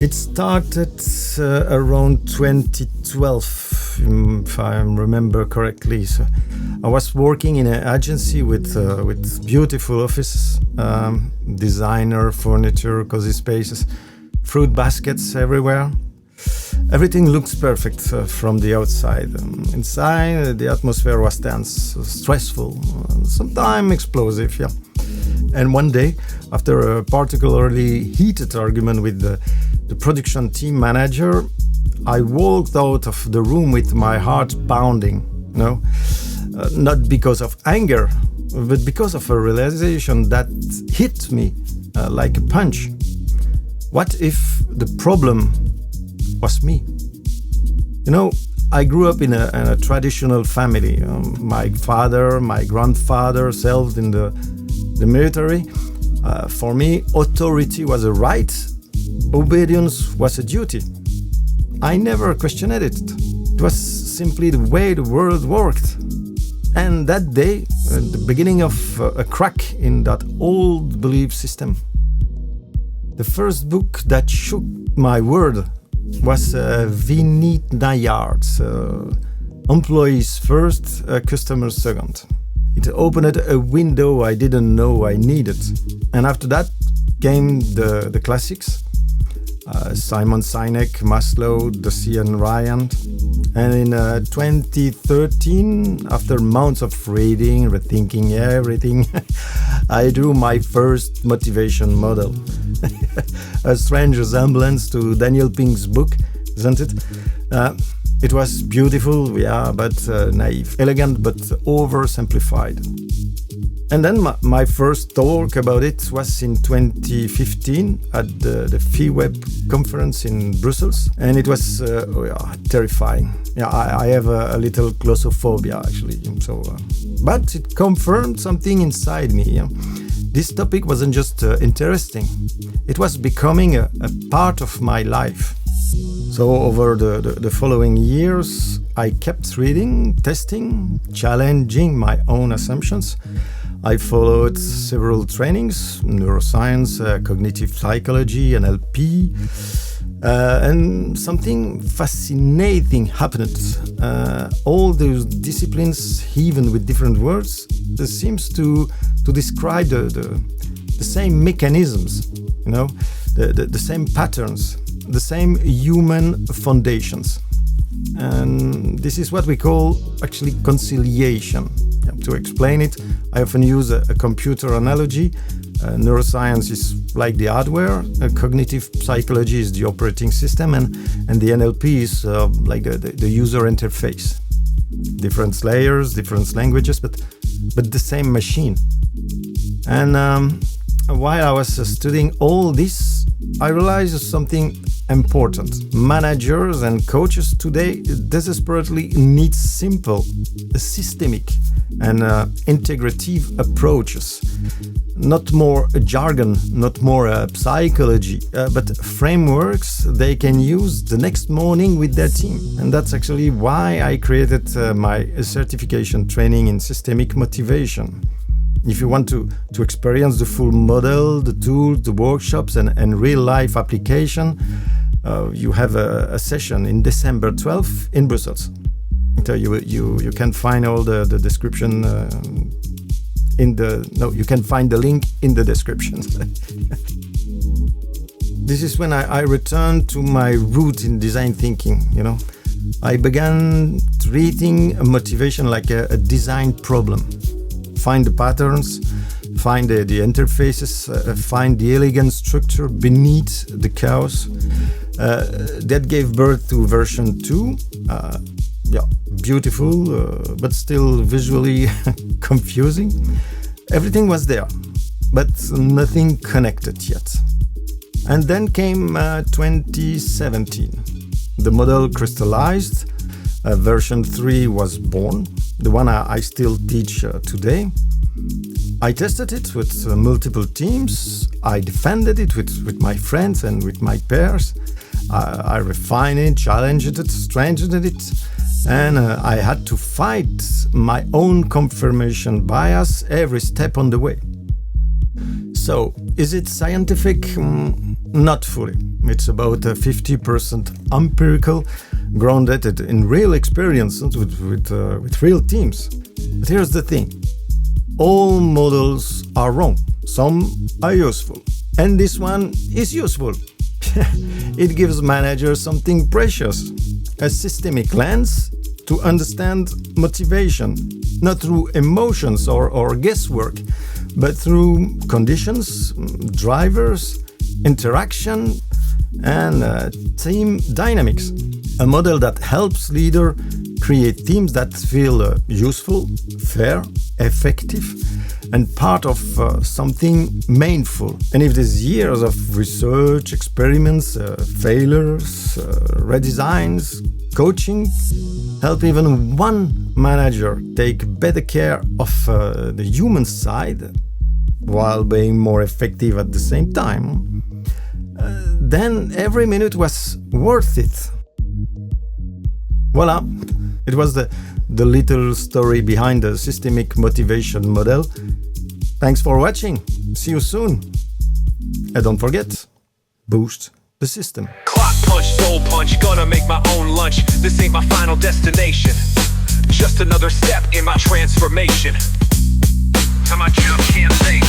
It started around 2012, if I remember correctly. So I was working in an agency with beautiful offices, designer, furniture, cozy spaces, fruit baskets everywhere. Everything looks perfect from the outside. Inside, the atmosphere was tense, stressful, sometimes explosive, yeah. And one day, after a particularly heated argument with the production team manager, I walked out of the room with my heart pounding. Not because of anger, but because of a realization that hit me like a punch. What if the problem was me? I grew up in a traditional family. My father, my grandfather served in the military. For me, authority was a right, obedience was a duty. I never questioned it. It was simply the way the world worked. And that day, the beginning of a crack in that old belief system. The first book that shook my world was Vineet Nayar's Employees First, Customers Second. It opened a window I didn't know I needed. And after that came the classics. Simon Sinek, Maslow, Deci and Ryan. And in 2013, after months of reading, rethinking everything, I drew my first motivation model. A strange resemblance to Daniel Pink's book, isn't it? It was beautiful, yeah, but naive, elegant, but oversimplified. And then my first talk about it was in 2015 at the FIWeb conference in Brussels, and it was terrifying. Yeah, I have a little claustrophobia actually. But it confirmed something inside me. Yeah? This topic wasn't just interesting; it was becoming a part of my life. So over the following years, I kept reading, testing, challenging my own assumptions. I followed several trainings, neuroscience, cognitive psychology, NLP, and something fascinating happened. All those disciplines, even with different words, there seems to describe the same mechanisms, the same patterns, the same human foundations. And this is what we call actually conciliation. To explain it, I often use a computer analogy. Neuroscience is like the hardware, cognitive psychology is the operating system, and the NLP is like the user interface. Different layers, different languages, but the same machine. And while I was studying all this, I realized something important. Managers and coaches today desperately need simple, systemic, and integrative approaches. Not more jargon, not more psychology, but frameworks they can use the next morning with their team. And that's actually why I created my certification training in systemic motivation. If you want to experience the full model, the tools, the workshops, and real-life application, you have a session in December 12th in Brussels. So you can find all the description you can find the link in the description. This is when I returned to my root in design thinking. I began treating motivation like a design problem. Find the patterns, find the interfaces, find the elegant structure beneath the chaos. That gave birth to version 2. Beautiful, but still visually confusing. Everything was there, but nothing connected yet. And then came 2017. The model crystallized. Version 3 was born, the one I still teach today. I tested it with multiple teams. I defended it with my friends and with my peers. I refined it, challenged it, strengthened it, and I had to fight my own confirmation bias every step on the way. So, is it scientific? Not fully. It's about 50% empirical, grounded in real experiences with real teams. But here's the thing. All models are wrong. Some are useful. And this one is useful. It gives managers something precious. A systemic lens to understand motivation, not through emotions or guesswork, but through conditions, drivers, interaction, and team dynamics. A model that helps leaders create teams that feel useful, fair, effective, and part of something meaningful. And if these years of research, experiments, failures, redesigns, coaching help even one manager take better care of the human side while being more effective at the same time, then every minute was worth it. Voila! It was the little story behind the systemic motivation model. Thanks for watching. See you soon. And don't forget, boost the system. Clock punch, soul punch, gonna make my own lunch. This ain't my final destination, just another step in my transformation. Time I just can't think.